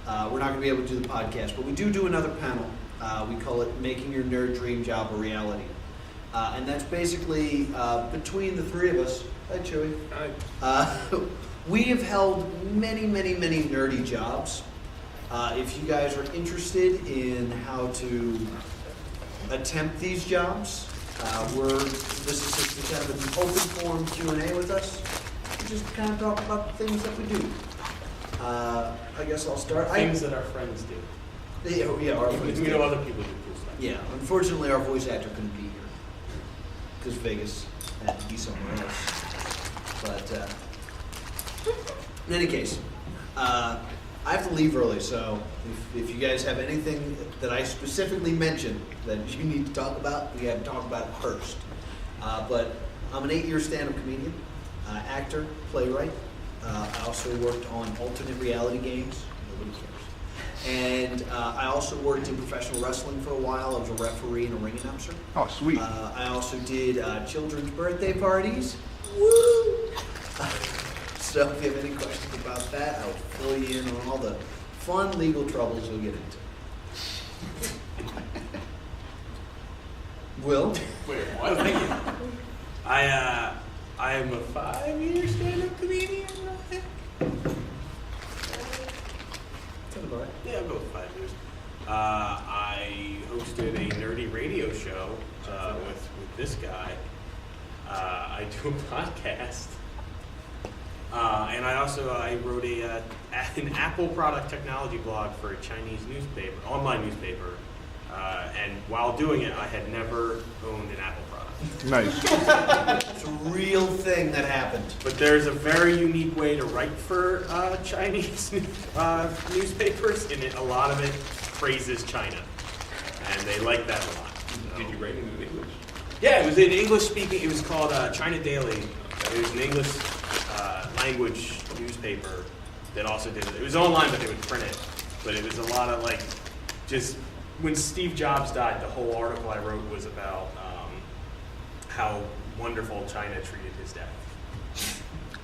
we're not going to be able to do the podcast, but we do another panel. We call it Making Your Nerd Dream Job a Reality. And that's basically between the three of us. Hi, Chewy. Hi. We have held many nerdy jobs. If you guys are interested in how to attempt these jobs, this is just kind of an open forum Q&A with us. We just kind of talk about the things that we do. I guess I'll start. Things that our friends do. Yeah, our friends We do. know other people do cool stuff. Yeah, unfortunately our voice actor couldn't be here because Vegas had to be somewhere else. But in any case, I have to leave early, so if you guys have anything that I specifically mentioned that you need to talk about, we have to talk about it first. But I'm an 8-year stand-up comedian, actor, playwright. I also worked on alternate reality games. Nobody cares. And I also worked in professional wrestling for a while. I was a referee and a ring announcer. Oh, sweet. I also did children's birthday parties. Woo! So if you have any questions about that, I'll fill you in on all the fun legal troubles you'll get into. Will? Wait, what? Thank you. I am a 5-year stand-up comedian, I think. Sounds about right. Yeah, I'll go with 5 years. I hosted a nerdy radio show with this guy. I do a podcast. And I wrote an Apple product technology blog for a Chinese newspaper, online newspaper. And while doing it, I had never owned an Apple product. Nice. It's a real thing that happened. But there's a very unique way to write for Chinese newspapers, and a lot of it praises China. And they like that a lot. So. Did you write it in English? Yeah, it was in English speaking. It was called China Daily. It was an English language newspaper that also did it. It was online, but they would print it. But it was a lot of just when Steve Jobs died, the whole article I wrote was about how wonderful China treated his death.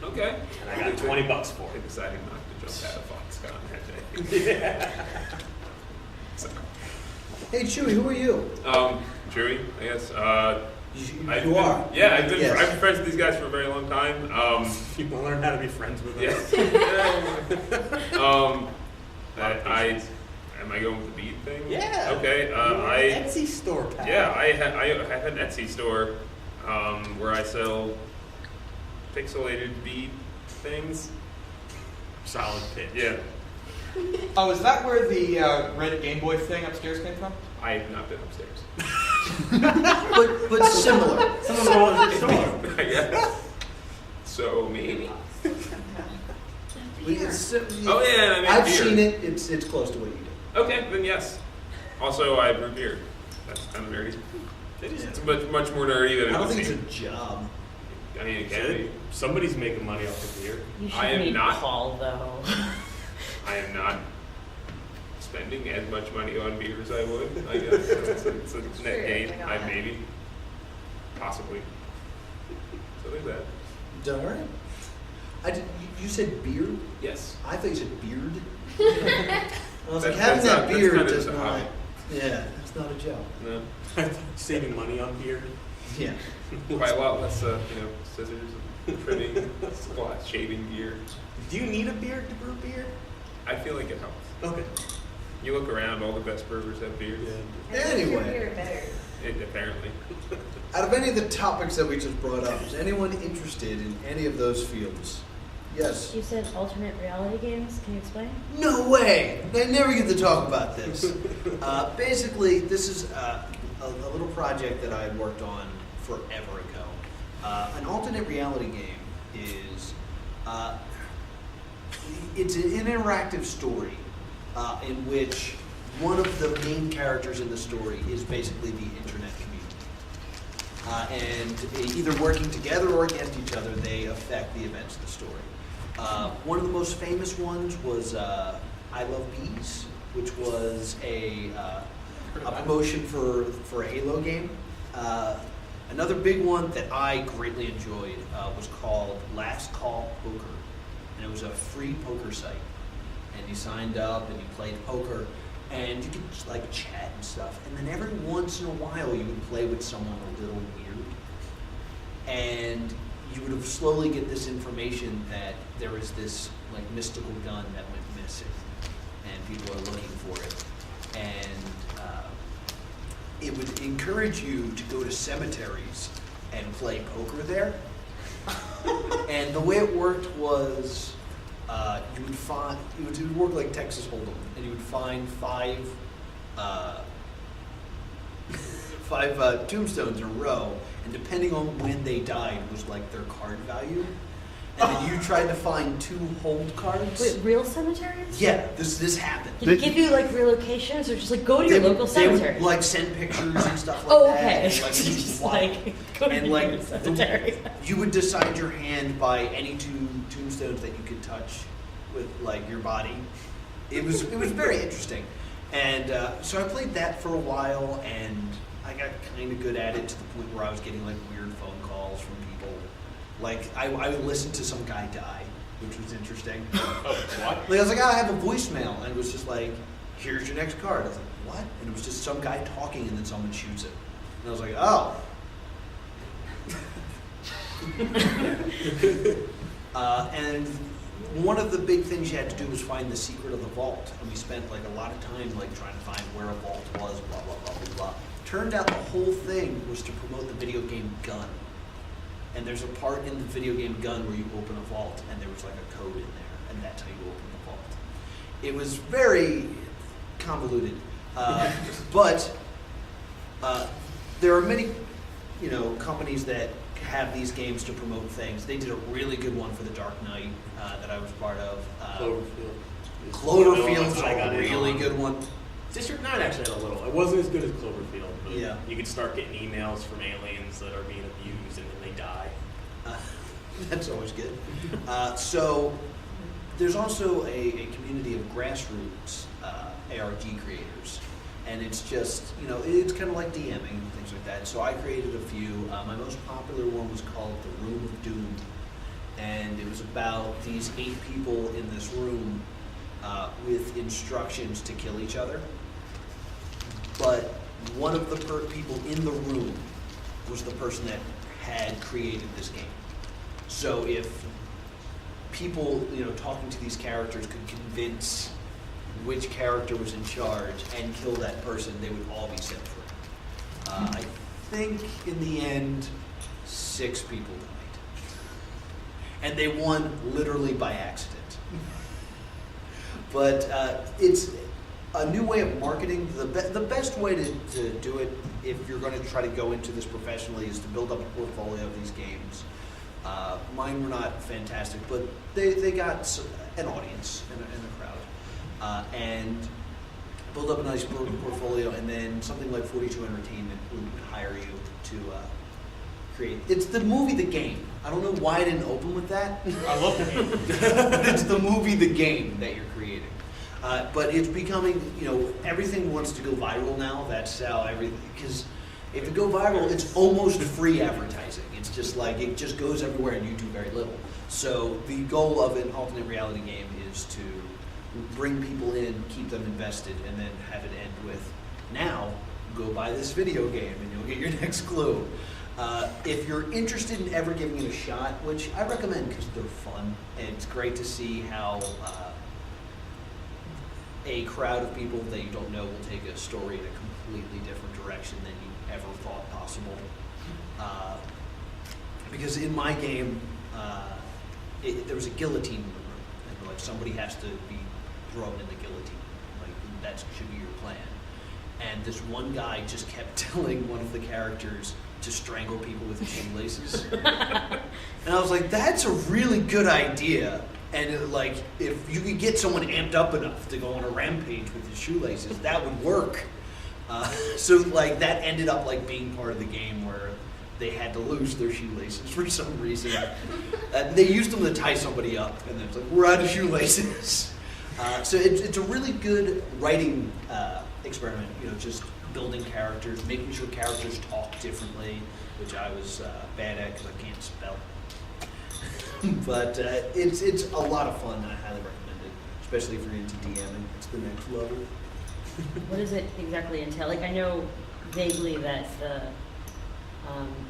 Okay. And I got $20 for I it. decided not to jump out of Foxconn that day. Yeah. So, Hey, Chewy, who are you? Chewy, I guess. You are? Yeah, I've Yes. been friends with these guys for a very long time. You want to learn how to be friends with us? Yeah. Am I going with the bead thing? Yeah. Okay. Etsy store, pal. Yeah, I have an Etsy store where I sell pixelated bead things. Solid pitch. Yeah, Oh, is that where the red Game Boy thing upstairs came from? I have not been upstairs. But similar. Similar. I guess. So maybe. Oh yeah, I mean, I've beer. seen it. It's close to what you do. Okay, then yes. Also, I brew beer. That's kind of nerdy. It's much more nerdy than it I don't would think seem. it's a job. I mean, it can be. Somebody's making money off of beer. You should I am meet not. Paul, though. I am not spending as much money on beer as I would. I guess it's a net gain. Maybe, possibly. So there's that. Don't worry. You said beard? Yes. I thought you said beard. I was like, That's having that not- that's beard kind of does a not. hobby. Yeah, it's not a job. No. Saving money on beer. Yeah. Quite a lot less, scissors, and trimming, shaving gear. Do you need a beard to brew beer? I feel like it helps. Okay. You look around, all the best brewers have beards. Anyway, Apparently. out of any of the topics that we just brought up, is anyone interested in any of those fields? Yes. You said alternate reality games. Can you explain? No way! I never get to talk about this. Basically, this is a little project that I had worked on forever ago. An alternate reality game is it's an interactive story in which one of the main characters in the story is basically the internet community. And either working together or against each other, they affect the events of the story. One of the most famous ones was I Love Bees, which was a promotion for a Halo game. Another big one that I greatly enjoyed was called Last Call Poker, and it was a free poker site. and you signed up and you played poker, and you could like chat and stuff. And then every once in a while, you would play with someone a little weird, and you would slowly get this information that there is this like mystical gun that went missing, and people are looking for it. And it would encourage you to go to cemeteries and play poker there. And the way it worked was you would find, it would work like Texas Hold'em, and you would find five tombstones in a row, and depending on when they died was like their card value. And then you tried to find 2 hold cards. Wait, real cemeteries? Yeah, this happened. Did it give you like real locations, or just like go to your local cemetery? They would like send pictures and stuff like Oh, that. okay. And, like, Just like go to and your like cemetery. you would decide your hand by any 2 tombstones that you could touch with like your body. It was very interesting, and so I played that for a while, and I got kind of good at it to the point where I was getting like weird phone calls from people. Like I would listen to some guy die, which was interesting. Oh, what? Like, I was like, I have a voicemail, and it was just like, here's your next card. I was like, what? And it was just some guy talking, and then someone shoots it. And I was like, oh. And one of the big things you had to do was find the secret of the vault, and we spent like a lot of time like trying to find where a vault was, blah blah blah blah blah. Turned out the whole thing was to promote the video game Gun. And there's a part in the video game Gun where you open a vault, and there was like a code in there, and that's how you open the vault. It was very convoluted, but there are many, companies that have these games to promote things. They did a really good one for the Dark Knight that I was part of. Cloverfield's a really good one. District 9 actually had a little. It wasn't as good as Cloverfield, but Yeah. you could start getting emails from aliens that are being abused and then they die. That's always good. So there's also a community of grassroots ARG creators, and it's just, it's kind of like DMing and things like that. So I created a few. My most popular one was called The Room of Doom, and it was about these 8 people in this room with instructions to kill each other. But one of the people in the room was the person that had created this game. So if people, talking to these characters could convince which character was in charge and kill that person, they would all be set free. I think in the end, 6 people died. And they won literally by accident. But it's a new way of marketing. The best way to do it, if you're going to try to go into this professionally, is to build up a portfolio of these games. Mine were not fantastic, but they got an audience and a crowd. And build up a nice portfolio, and then something like 42 Entertainment would hire you to create. It's the movie The Game. I don't know why I didn't open with that. I love the game. It's the movie The Game that you're creating. But it's becoming, everything wants to go viral now. That's how everything, because if it go viral, it's almost free advertising. It's just like, it just goes everywhere and you do very little. So the goal of an alternate reality game is to bring people in, keep them invested, and then have it end with, now, go buy this video game and you'll get your next clue. If you're interested in ever giving it a shot, which I recommend because they're fun, and it's great to see how a crowd of people that you don't know will take a story in a completely different direction than you ever thought possible. Because in my game, there was a guillotine in the room, and like somebody has to be thrown in the guillotine. Like that should be your plan. And this one guy just kept telling one of the characters to strangle people with his shoelaces. And I was like, that's a really good idea. And if you could get someone amped up enough to go on a rampage with his shoelaces, that would work. So that ended up being part of the game where they had to lose their shoelaces for some reason. They used them to tie somebody up, and then it's like, we're out of shoelaces. So it's a really good writing experiment, just building characters, making sure characters talk differently, which I was bad at because I can't spell. But it's a lot of fun, and I highly recommend it. especially if you're into DMing. It's the next level. What does it exactly entail? Like, I know vaguely that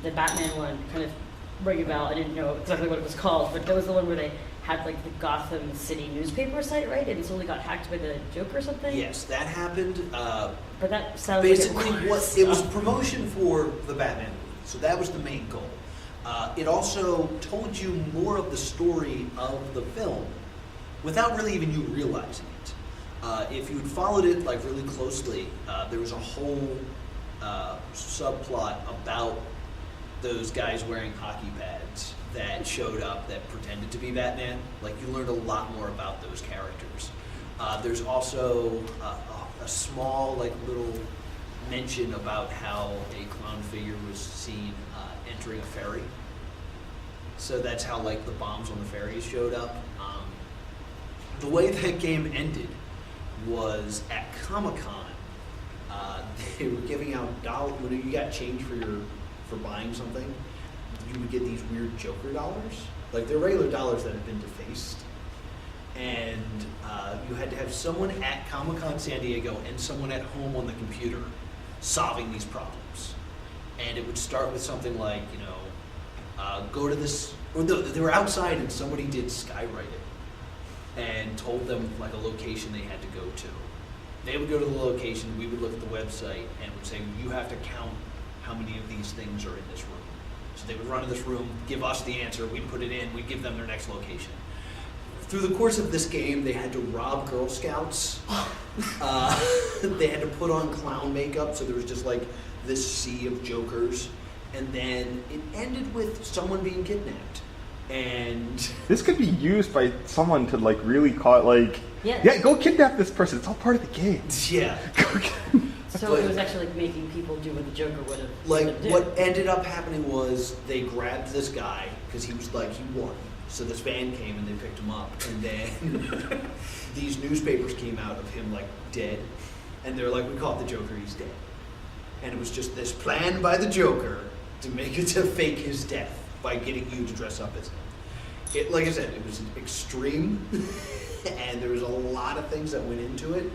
the Batman one kind of rang a bell. I didn't know exactly what it was called, but that was the one where they had like the Gotham City newspaper site, right? And it slowly got hacked by the Joker or something. Yes, that happened. But that sounds Basically, like it was promotion for the Batman movie, so that was the main goal. It also told you more of the story of the film without really even you realizing it. If you'd followed it like really closely, there was a whole subplot about those guys wearing hockey pads that showed up that pretended to be Batman. Like, you learned a lot more about those characters. There's also a small, like, little mention about how a clown figure was seen entering a ferry. So that's how, like, the bombs on the ferries showed up. The way that game ended was at Comic-Con, they were giving out dollars. When you got change for buying something, you would get these weird Joker dollars. Like, they're regular dollars that have been defaced. And you had to have someone at Comic-Con San Diego and someone at home on the computer solving these problems. And it would start with something like, go to this, or no, they were outside and somebody did skywrite it and told them like a location they had to go to. They would go to the location, we would look at the website and would say, you have to count how many of these things are in this room. So they would run to this room, give us the answer, we'd put it in, we'd give them their next location. Through the course of this game, they had to rob Girl Scouts. They had to put on clown makeup, so there was just like this sea of Jokers. And then it ended with someone being kidnapped. And this could be used by someone to like really call it like, yeah, go kidnap this person. It's all part of the game. Yeah. So it was actually like making people do what the Joker would have. Like, what ended up happening was they grabbed this guy because he was like, he won. So this van came and they picked him up, and then these newspapers came out of him like dead, and they're like, we caught the Joker, he's dead. And it was just this plan by the Joker to make it to fake his death by getting you to dress up as him. It, like I said, it was extreme, and there was a lot of things that went into it.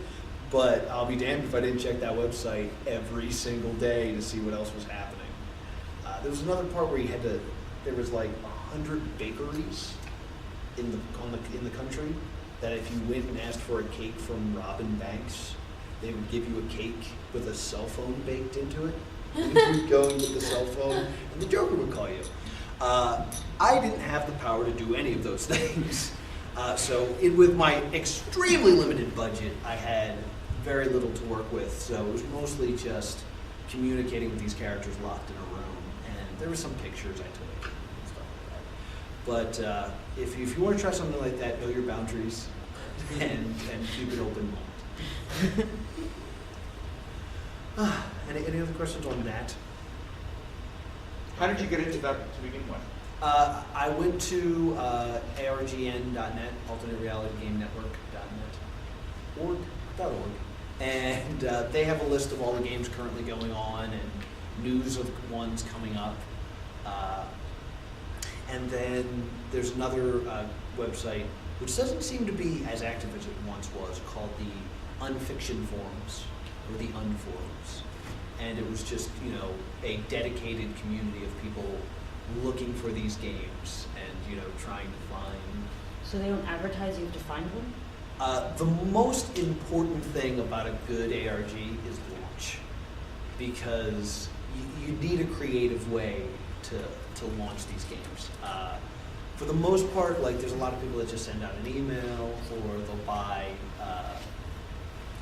But I'll be damned if I didn't check that website every single day to see what else was happening. There was another part where you had to. There was like 100 bakeries in the country that if you went and asked for a cake from Robin Banks, they would give you a cake with a cell phone baked into it. And you'd go with the cell phone, and the Joker would call you. I didn't have the power to do any of those things. So with my extremely limited budget, I had very little to work with. So it was mostly just communicating with these characters locked in a room. And there were some pictures I took and stuff like that. But if you want to try something like that, know your boundaries and keep an open mind. Any other questions on that? How did you get into that to begin with? I went to argn.net, alternate reality game network.net, org, and they have a list of all the games currently going on and news of ones coming up. And then there's another website which doesn't seem to be as active as it once was, called the Unfiction Forums, or the Unforums. And it was just, a dedicated community of people looking for these games and, trying to find. So they don't advertise, you have to find them? The most important thing about a good ARG is launch, because you need a creative way to launch these games. For the most part, like, there's a lot of people that just send out an email, or they'll buy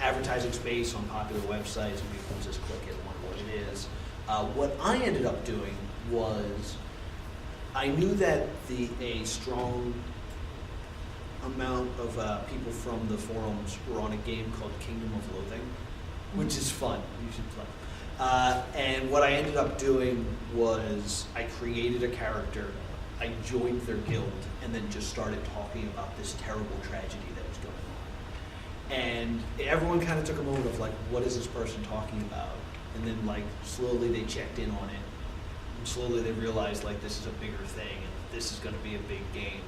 advertising space on popular websites, and people just click it and wonder what it is. What I ended up doing was, I knew that a strong amount of people from the forums were on a game called Kingdom of Loathing, which is fun. You should play. And what I ended up doing was I created a character, I joined their guild, and then just started talking about this terrible tragedy that was going on. And everyone kind of took a moment of like, what is this person talking about? And then like slowly they checked in on it. And slowly they realized like this is a bigger thing and this is going to be a big game.